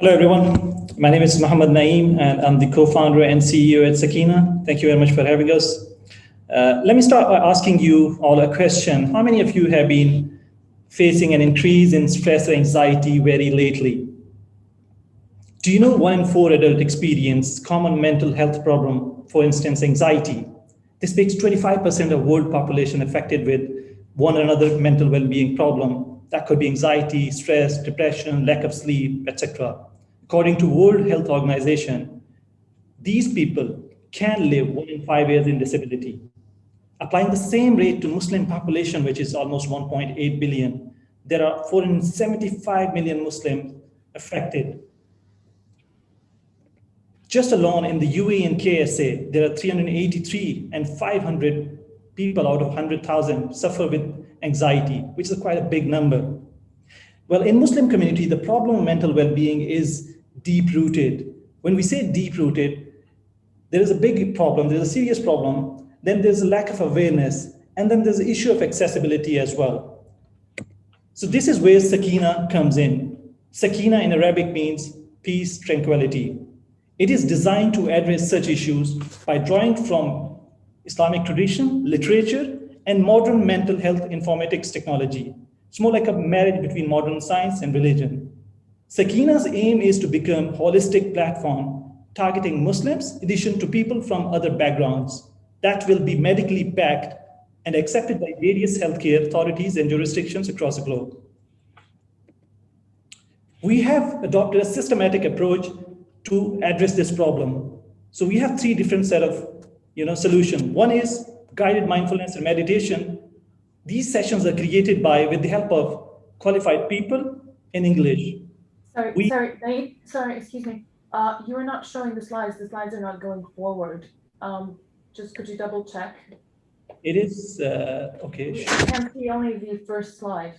Hello, everyone. My name is Mohammed Naeem, and I'm the co-founder and CEO at Sakeenah. Thank you very much for having us. Let me start by asking you all a question. How many of you have been facing an increase in stress or anxiety very lately? Do you know 1 in 4 adults experience common mental health problem, for instance, anxiety? This makes 25% of world population affected with one or another mental well-being problem. That could be anxiety, stress, depression, lack of sleep, etc. According to World Health Organization, these people can live 1 in 5 years in disability. Applying the same rate to Muslim population, which is almost 1.8 billion, there are 475 million Muslims affected. Just alone in the UAE and KSA, there are 383 and 500 people out of 100,000 suffer with anxiety, which is quite a big number. Well, in Muslim community, the problem of mental well-being is deep-rooted. When we say deep-rooted, there is a big problem, there's a serious problem, then there's a lack of awareness, and then there's the issue of accessibility as well. So this is where Sakeenah comes in. Sakeenah in Arabic means peace, tranquility. It is designed to address such issues by drawing from Islamic tradition, literature, and modern mental health informatics technology. It's more like a marriage between modern science and religion. Sakeenah's aim is to become a holistic platform targeting Muslims in addition to people from other backgrounds that will be medically backed and accepted by various healthcare authorities and jurisdictions across the globe. We have adopted a systematic approach to address this problem. So we have 3 different set of solutions. One is guided mindfulness and meditation. These sessions are created with the help of qualified people in English. Sorry, excuse me. You are not showing the slides. The slides are not going forward. Just could you double check? It is, okay. I can see only the first slide.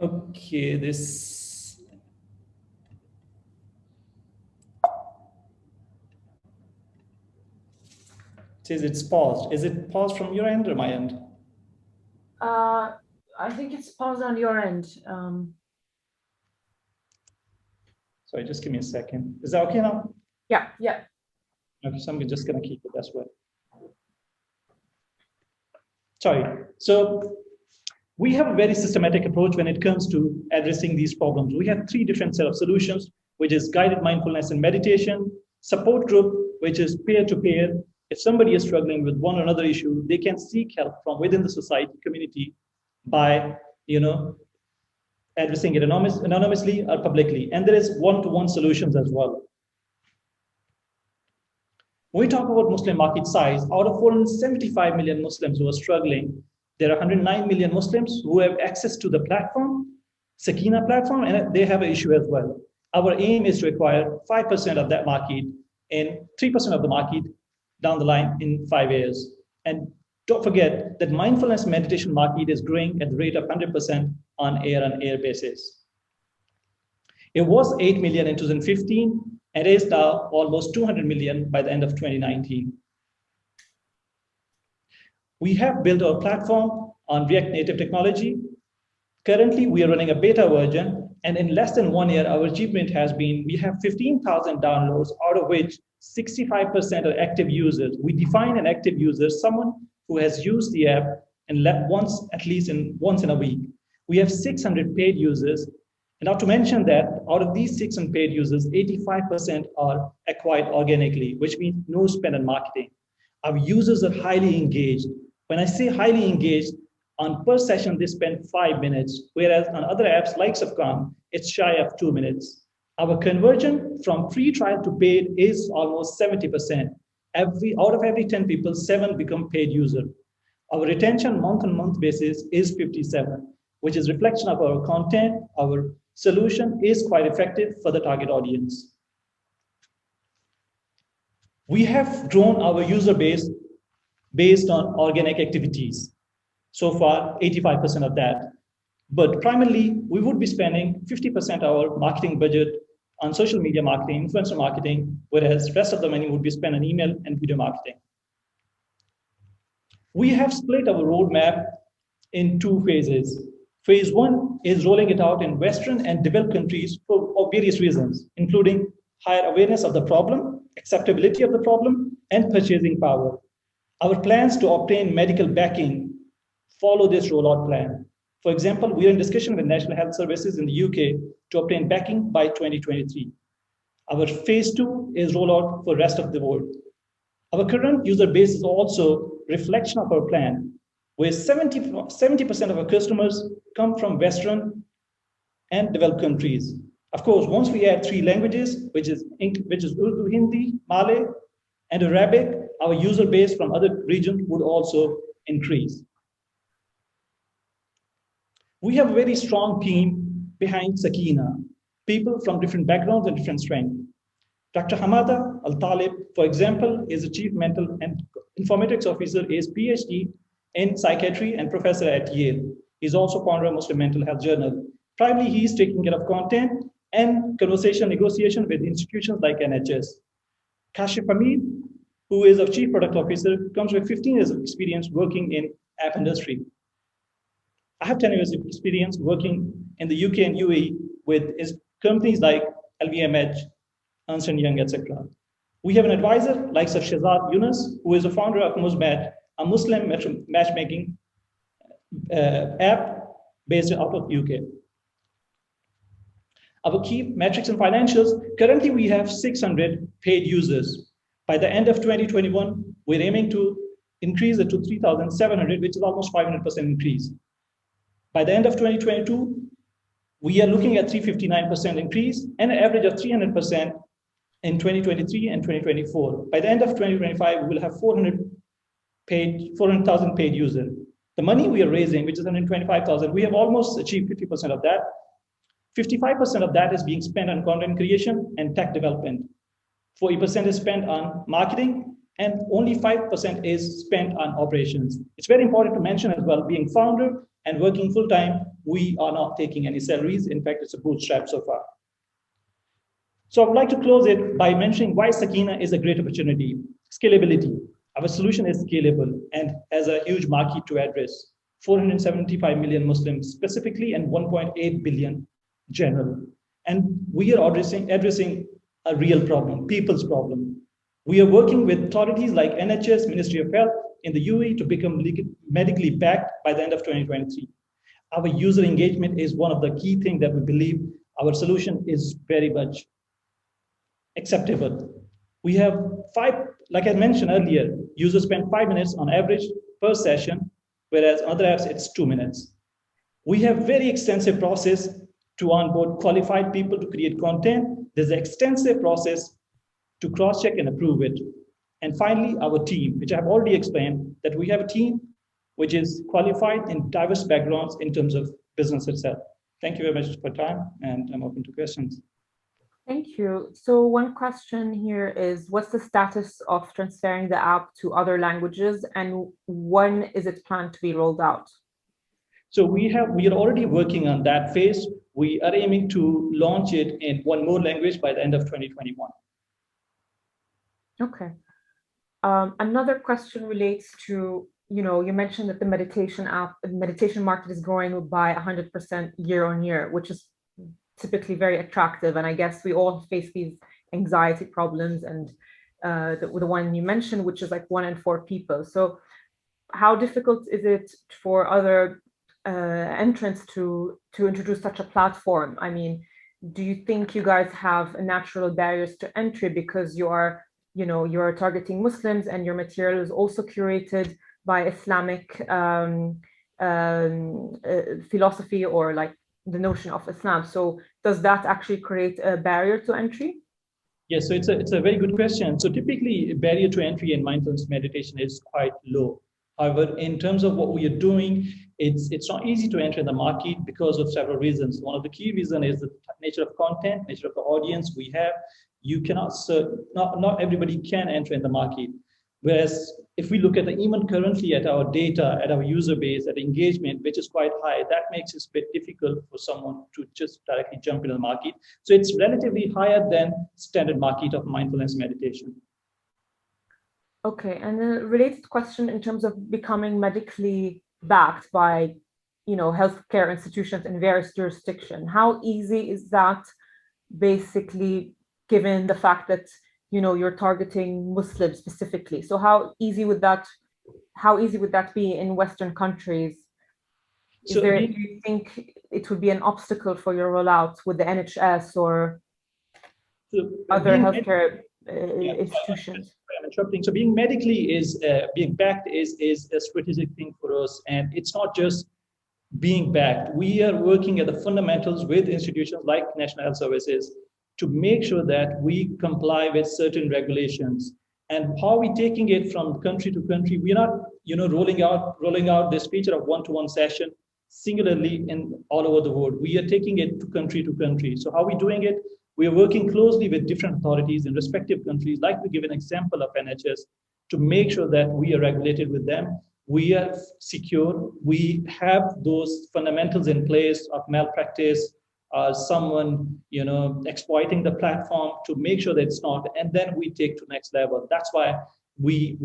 Okay, this. It says it's paused. Is it paused from your end or my end? I think it's paused on your end. Sorry, just give me a second. Is that okay now? Yeah. Okay, so I'm just going to keep it that way. Sorry. So we have a very systematic approach when it comes to addressing these problems. We have 3 different set of solutions, which is guided mindfulness and meditation, support group, which is peer-to-peer. If somebody is struggling with one or another issue, they can seek help from within the society community by, addressing it anonymously or publicly. And there is one-to-one solutions as well. When we talk about Muslim market size, out of 475 million Muslims who are struggling, there are 109 million Muslims who have access to the platform, Sakeenah platform, and they have an issue as well. Our aim is to acquire 5% of that market and 3% of the market down the line in 5 years. And don't forget that mindfulness meditation market is growing at the rate of 100% on year basis. It was 8 million in 2015, and is now almost 200 million by the end of 2019. We have built our platform on React Native technology. Currently, we are running a beta version, and in less than 1 year, our achievement has been, we have 15,000 downloads, out of which 65% are active users. We define an active user, someone who has used the app and once in a week. We have 600 paid users. And not to mention that out of these 600 paid users, 85% are acquired organically, which means no spend on marketing. Our users are highly engaged. When I say highly engaged, on per session, they spend 5 minutes, whereas on other apps like Sakeenah, it's shy of 2 minutes. Our conversion from free trial to paid is almost 70%. Out of every 10 people, 7 become paid user. Our retention month-on-month basis is 57, which is reflection of our content. Our solution is quite effective for the target audience. We have grown our user base based on organic activities. So far, 85% of that. But primarily, we would be spending 50% of our marketing budget on social media marketing, influencer marketing, whereas the rest of the money would be spent on email and video marketing. We have split our roadmap in 2 phases. Phase one is rolling it out in Western and developed countries for various reasons, including higher awareness of the problem, acceptability of the problem, and purchasing power. Our plans to obtain medical backing follow this rollout plan. For example, we are in discussion with National Health Services in the UK to obtain backing by 2023. Our phase two is rollout for the rest of the world. Our current user base is also a reflection of our plan, where 70% of our customers come from Western and developed countries. Of course, once we add 3 languages, which is Urdu, Hindi, Malay, and Arabic, our user base from other regions would also increase. We have a very strong team behind Sakeenah, people from different backgrounds and different strengths. Dr. Hamada Al-Talib, for example, is a Chief Mental and Informatics Officer, is PhD in Psychiatry and Professor at Yale. He's also founder of Muslim Mental Health Journal. Primarily, he's taking care of content and conversation negotiation with institutions like NHS. Kashif Hamid, who is a Chief Product Officer, comes with 15 years of experience working in app industry. I have 10 years of experience working in the UK and UAE with companies like LVMH, Ernst & Young, etc. We have an advisor like Sir Shahzad Yunus, who is the founder of Muzmat, a Muslim matchmaking app based out of UK. Our key metrics and financials, currently we have 600 paid users. By the end of 2021, we're aiming to increase it to 3,700, which is almost 500% increase. By the end of 2022, we are looking at 359% increase and an average of 300% in 2023 and 2024. By the end of 2025, we will have 400,000 paid users. The money we are raising, which is 125,000, we have almost achieved 50% of that. 55% of that is being spent on content creation and tech development. 40% is spent on marketing, and only 5% is spent on operations. It's very important to mention as well, being founder and working full-time, we are not taking any salaries. In fact, it's a bootstrap so far. So I would like to close it by mentioning why Sakeenah is a great opportunity. Scalability. Our solution is scalable and has a huge market to address. 475 million Muslims specifically and 1.8 billion general. And we are addressing a real problem, people's problem. We are working with authorities like NHS, Ministry of Health in the UAE to become medically backed by the end of 2023. Our user engagement is one of the key things that we believe our solution is very much acceptable. We have like I mentioned earlier, users spend 5 minutes on average per session, whereas other apps, it's 2 minutes. We have very extensive process to onboard qualified people to create content. There's an extensive process to cross-check and approve it. And finally, our team, which I have already explained, that we have a team which is qualified in diverse backgrounds in terms of business itself. Thank you very much for your time, and I'm open to questions. Thank you. So one question here is, what's the status of transferring the app to other languages, and when is it planned to be rolled out? So we are already working on that phase. We are aiming to launch it in 1 more language by the end of 2021. Okay. Another question relates to, you mentioned that the meditation market is growing by 100% year on year, which is typically very attractive. And I guess we all face these anxiety problems, and the one you mentioned, which is like 1 in 4 people. So how difficult is it for other entrants to introduce such a platform? I mean, do you think you guys have natural barriers to entry because you're targeting Muslims and your material is also curated by Islamic philosophy, or like the notion of Islam? So does that actually create a barrier to entry? Yes, so it's a very good question. So typically, barrier to entry in mindfulness meditation is quite low. However, in terms of what we are doing, it's not easy to enter the market because of several reasons. One of the key reasons is the nature of content, nature of the audience we have. You cannot not everybody can enter in the market. Whereas if we look at even currently at our data, at our user base, at engagement, which is quite high, that makes it a bit difficult for someone to just directly jump into the market. So it's relatively higher than standard market of mindfulness meditation. Okay, and a related question in terms of becoming medically backed by, healthcare institutions in various jurisdictions. How easy is that, basically, given the fact that you're targeting Muslims specifically? So how easy would that be in Western countries? Do you think it would be an obstacle for your rollout with the NHS or other healthcare institutions? I'm interrupting. So being medically being backed is a strategic thing for us, and it's not just being backed. We are working at the fundamentals with institutions like National Health Services to make sure that we comply with certain regulations. And how are we taking it from country to country? We're not, rolling out this feature of one-to-one session singularly in all over the world. We are taking it to country. So how are we doing it? We are working closely with different authorities in respective countries, like we give an example of NHS, to make sure that we are regulated with them. We are secure. We have those fundamentals in place of malpractice, someone exploiting the platform, to make sure that it's not, and then we take to next level. That's why we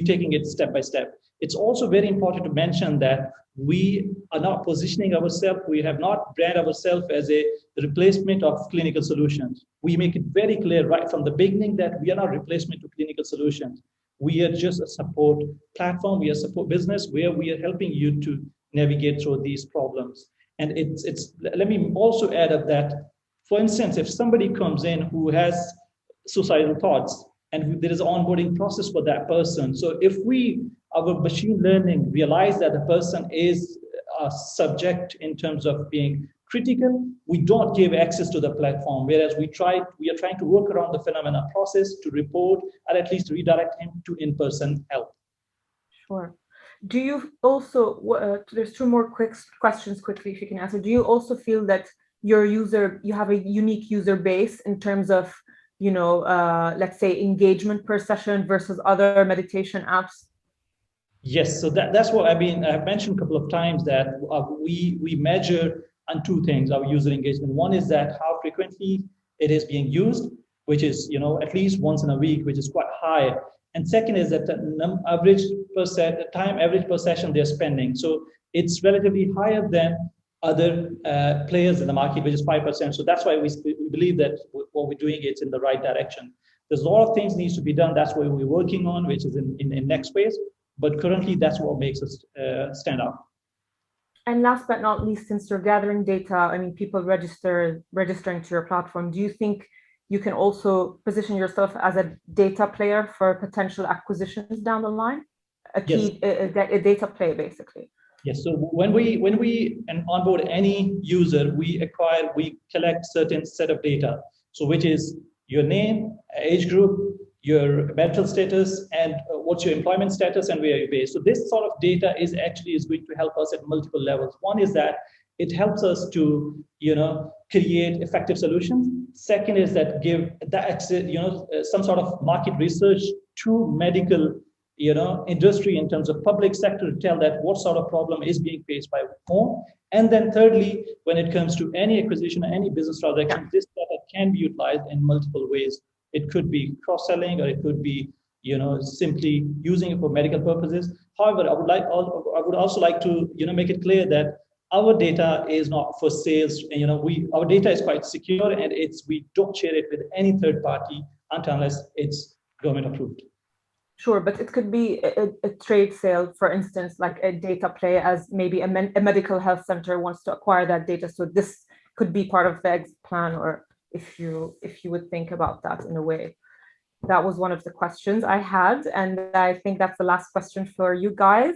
taking it step by step. It's also very important to mention that we are not positioning ourselves, we have not branded ourselves as a replacement of clinical solutions. We make it very clear right from the beginning that we are not a replacement to clinical solutions. We are just a support platform, we are a support business where we are helping you to navigate through these problems. And let me also add up that, for instance, if somebody comes in who has suicidal thoughts, and there is an onboarding process for that person. So if our machine learning realize that the person is a subject in terms of being critical, we don't give access to the platform, whereas we are trying to work around the phenomena process to report or at least redirect him to in-person help. Sure. Do you also, there's two more quick questions quickly if you can answer. Do you also feel that you have a unique user base in terms of, let's say engagement per session versus other meditation apps? Yes, so that's what I've mentioned a couple of times, that we measure on two things, our user engagement. One is that how frequently it is being used, which is at least once in a week, which is quite high. And second is that the time average per session they're spending. So it's relatively higher than other players in the market, which is 5%. So that's why we believe that what we're doing is in the right direction. There's a lot of things needs to be done. That's what we're working on, which is in next phase. But currently, that's what makes us stand out. And last but not least, since you're gathering data, people registering to your platform, do you think you can also position yourself as a data player for potential acquisitions down the line? A data play, basically. Yes. So when we onboard any user, we collect certain set of data. So which is your name, age group, your marital status, and what's your employment status and where you're based. So this sort of data is going to help us at multiple levels. One is that it helps us to create effective solutions. Second is that give that access, some sort of market research to medical industry in terms of public sector, to tell that what sort of problem is being faced by whom. And then thirdly, when it comes to any acquisition, any business transaction, this data can be utilized in multiple ways. It could be cross-selling, or it could be simply using it for medical purposes. However, I would also like to make it clear that our data is not for sales. Our data is quite secure, and we don't share it with any third party unless it's government approved. Sure, but it could be a trade sale, for instance, like a data play, as maybe a medical health center wants to acquire that data. So this could be part of the exit plan, or if you would think about that in a way. That was one of the questions I had, and I think that's the last question for you guys.